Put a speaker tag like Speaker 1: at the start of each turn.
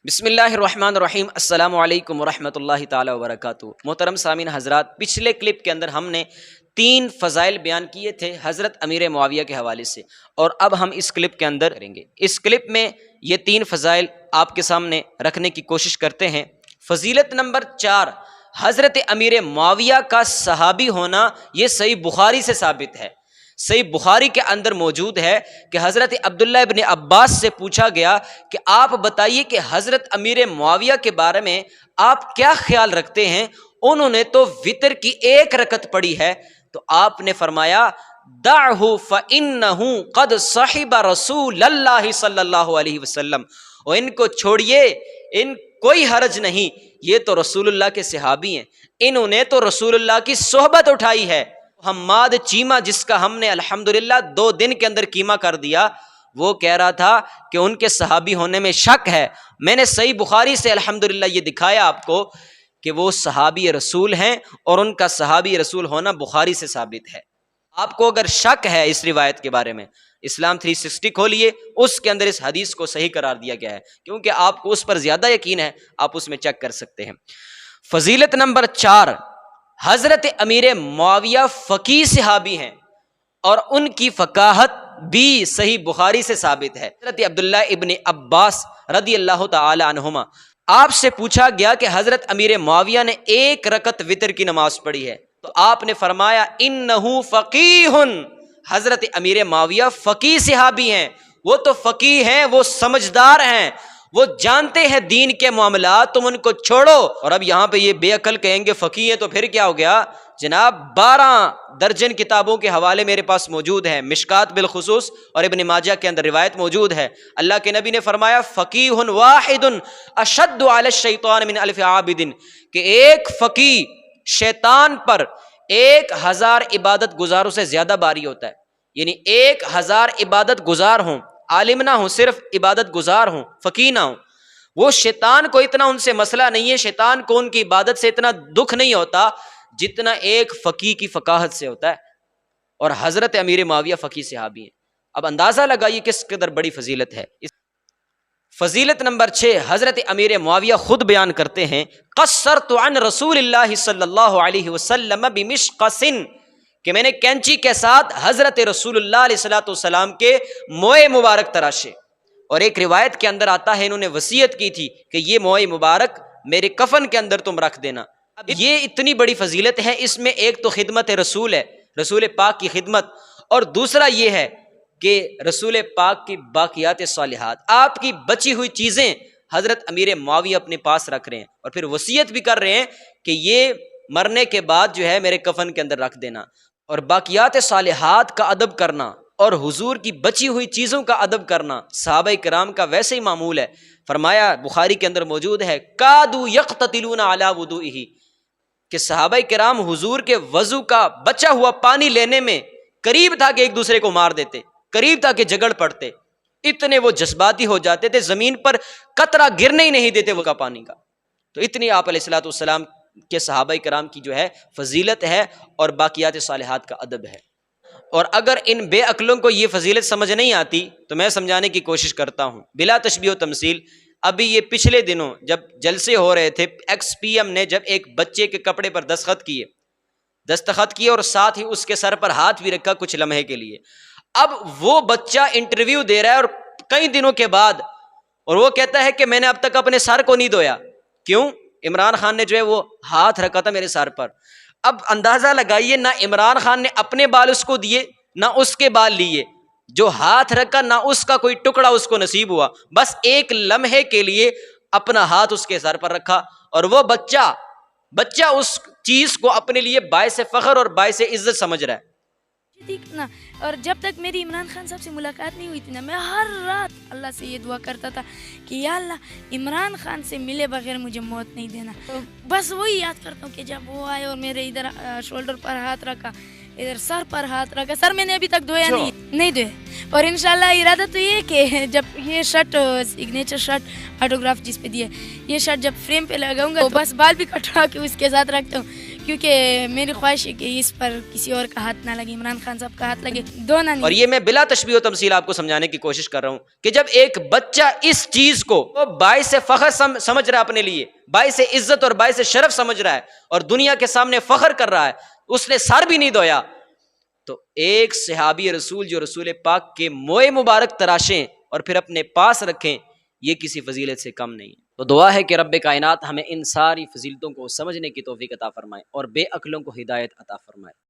Speaker 1: بسم اللہ الرحمن الرحیم۔ السلام علیکم ورحمۃ اللہ تعالی وبرکاتہ۔ محترم سامعین حضرات، پچھلے کلپ کے اندر ہم نے 3 فضائل بیان کیے تھے حضرت امیر معاویہ کے حوالے سے، اور اب ہم اس کلپ کے اندر کریں گے۔ اس کلپ میں یہ 3 فضائل آپ کے سامنے رکھنے کی کوشش کرتے ہیں۔ فضیلت نمبر 4، حضرت امیر معاویہ کا صحابی ہونا، یہ صحیح بخاری سے ثابت ہے۔ صحیح بخاری کے اندر موجود ہے کہ حضرت عبداللہ ابن عباس سے پوچھا گیا کہ آپ بتائیے کہ حضرت امیر معاویہ کے بارے میں آپ کیا خیال رکھتے ہیں؟ انہوں نے تو وتر کی 1 رکعت پڑھی ہے، تو آپ نے فرمایا دعہ فإنہ قد صحب رسول اللہ صلی اللہ علیہ وسلم، اور ان کو چھوڑیے، ان کوئی حرج نہیں، یہ تو رسول اللہ کے صحابی ہیں، انہوں نے تو رسول اللہ کی صحبت اٹھائی ہے۔ حماد چیمہ، جس کا ہم نے الحمدللہ 2 دن کے اندر قیمہ کر دیا، وہ کہہ رہا تھا کہ ان کے صحابی ہونے میں شک ہے۔ میں نے صحیح بخاری سے الحمدللہ یہ دکھایا آپ کو کہ وہ صحابی رسول ہیں، اور ان کا صحابی رسول ہونا بخاری سے ثابت ہے۔ آپ کو اگر شک ہے اس روایت کے بارے میں، اسلام 360 کھولیے، اس کے اندر اس حدیث کو صحیح قرار دیا گیا ہے، کیونکہ آپ کو اس پر زیادہ یقین ہے، آپ اس میں چیک کر سکتے ہیں۔ فضیلت نمبر 4، حضرت امیر معاویہ فقیہ صحابی ہیں، اور ان کی فقاہت بھی صحیح بخاری سے ثابت ہے۔ حضرت عبداللہ ابن عباس رضی اللہ تعالی عنہما، آپ سے پوچھا گیا کہ حضرت امیر معاویہ نے 1 رکعت وتر کی نماز پڑھی ہے، تو آپ نے فرمایا انہ فقیہ، حضرت امیر معاویہ فقیہ صحابی ہیں، وہ تو فقیہ ہیں، وہ سمجھدار ہیں، وہ جانتے ہیں دین کے معاملات، تم ان کو چھوڑو۔ اور اب یہاں پہ یہ بے عقل کہیں گے فقیہ ہے تو پھر کیا ہو گیا جناب؟ 12 درجن کتابوں کے حوالے میرے پاس موجود ہیں، مشکات بالخصوص اور ابن ماجہ کے اندر روایت موجود ہے۔ اللہ کے نبی نے فرمایا فقیہ واحد اشد علی الشیطان من 1000 عابد، کہ ایک فقیہ شیطان پر 1000 عبادت گزاروں سے زیادہ باری ہوتا ہے، یعنی 1000 عبادت گزار ہوں، عالم نہ ہوں، صرف عبادت گزار ہوں، فقیہ نہ ہوں، وہ شیطان کو اتنا ان سے مسئلہ نہیں ہے، شیطان کو ان کی عبادت سے اتنا دکھ نہیں ہوتا جتنا ایک فقیہ کی فقاہت سے ہوتا ہے، اور حضرت امیر معاویہ فقیہ صحابی ہیں۔ اب اندازہ لگائیے کس قدر بڑی فضیلت ہے۔ فضیلت نمبر 6، حضرت امیر معاویہ خود بیان کرتے ہیں قصرت عن رسول اللہ صلی اللہ علیہ وسلم بمشقص، کہ میں نے کینچی کے ساتھ حضرت رسول اللہ علیہ السلام کے موئے مبارک تراشے، اور ایک روایت کے اندر آتا ہے انہوں نے وصیت کی تھی کہ یہ موئے مبارک میرے کفن کے اندر تم رکھ دینا۔ اب یہ اتنی بڑی فضیلت ہے، اس میں ایک تو خدمت رسول ہے، رسول پاک کی خدمت، اور دوسرا یہ ہے کہ رسول پاک کی باقیات صالحات، آپ کی بچی ہوئی چیزیں حضرت امیر معاویہ اپنے پاس رکھ رہے ہیں، اور پھر وصیت بھی کر رہے ہیں کہ یہ مرنے کے بعد جو ہے میرے کفن کے اندر رکھ دینا۔ اور باقیات صالحات کا ادب کرنا اور حضور کی بچی ہوئی چیزوں کا ادب کرنا صحابہ کرام کا ویسے ہی معمول ہے۔ فرمایا بخاری کے اندر موجود ہے کادوا یقتتلون علی وضوئہ، کہ صحابہ کرام حضور کے وضو کا بچا ہوا پانی لینے میں قریب تھا کہ ایک دوسرے کو مار دیتے، قریب تھا کہ جھگڑ پڑتے، اتنے وہ جذباتی ہو جاتے تھے، زمین پر قطرہ گرنے ہی نہیں دیتے وہ کا پانی کا۔ تو اتنی آپ علیہ الصلوۃ والسلام کے صحابہ کرام کی جو ہے فضیلت ہے، اور باقیات صالحات کا ادب ہے۔ اور اگر ان بے عقلوں کو یہ فضیلت سمجھ نہیں آتی تو میں سمجھانے کی کوشش کرتا ہوں بلا تشبیہ و تمثیل۔ ابھی یہ پچھلے دنوں جب جلسے ہو رہے تھے، ایکس پی ایم نے جب ایک بچے کے کپڑے پر دستخط کیے اور ساتھ ہی اس کے سر پر ہاتھ بھی رکھا کچھ لمحے کے لیے۔ اب وہ بچہ انٹرویو دے رہا ہے اور کئی دنوں کے بعد، اور وہ کہتا ہے کہ میں نے اب تک اپنے سر کو نہیں دھویا۔ کیوں؟ عمران خان نے جو ہے وہ ہاتھ رکھا تھا میرے سر پر۔ اب اندازہ لگائیے، نہ عمران خان نے اپنے بال اس کو دیے نہ اس کے بال لیے، جو ہاتھ رکھا نہ اس کا کوئی ٹکڑا اس کو نصیب ہوا، بس ایک لمحے کے لیے اپنا ہاتھ اس کے سر پر رکھا، اور وہ بچہ اس چیز کو اپنے لیے باعث فخر اور باعث عزت سمجھ رہا ہے۔
Speaker 2: اور جب تک میری عمران خان صاحب سے ملاقات نہیں ہوئی تھی نا، میں ہر رات اللہ سے یہ دعا کرتا تھا کہ یا اللہ عمران خان سے ملے بغیر مجھے موت نہیں دینا۔ بس وہی یاد کرتا ہوں کہ جب وہ آئے اور میرے ادھر شولڈر پر ہاتھ رکھا، ادھر سر پر ہاتھ رکھا، سر میں نے ابھی تک دھویا نہیں دھویا، اور انشاءاللہ ارادہ تو یہ کہ جب یہ شرٹ سگنیچر شرٹ آٹوگراف جس پہ دیا ہے، یہ شرٹ جب فریم پہ لگاؤں گا تو بس بال بھی کٹوا کے اس کے ساتھ رکھتا ہوں، کیونکہ میری خواہش ہے کہ اس پر کسی اور کا ہاتھ نہ لگے، عمران خان صاحب کا ہاتھ لگے، دو نہ
Speaker 1: اور
Speaker 2: نہیں۔
Speaker 1: یہ میں بلا تشبیہ و تمثیل آپ کو سمجھانے کی کوشش کر رہا ہوں کہ جب ایک بچہ اس چیز کو باعث فخر سمجھ رہا ہے، اپنے لیے باعث عزت اور باعث شرف سمجھ رہا ہے اور دنیا کے سامنے فخر کر رہا ہے، اس نے سر بھی نہیں دھویا، تو ایک صحابی رسول جو رسول پاک کے موئے مبارک تراشیں اور پھر اپنے پاس رکھیں، یہ کسی فضیلت سے کم نہیں ہے۔ تو دعا ہے کہ رب کائنات ہمیں ان ساری فضیلتوں کو سمجھنے کی توفیق عطا فرمائے اور بے عقلوں کو ہدایت عطا فرمائے۔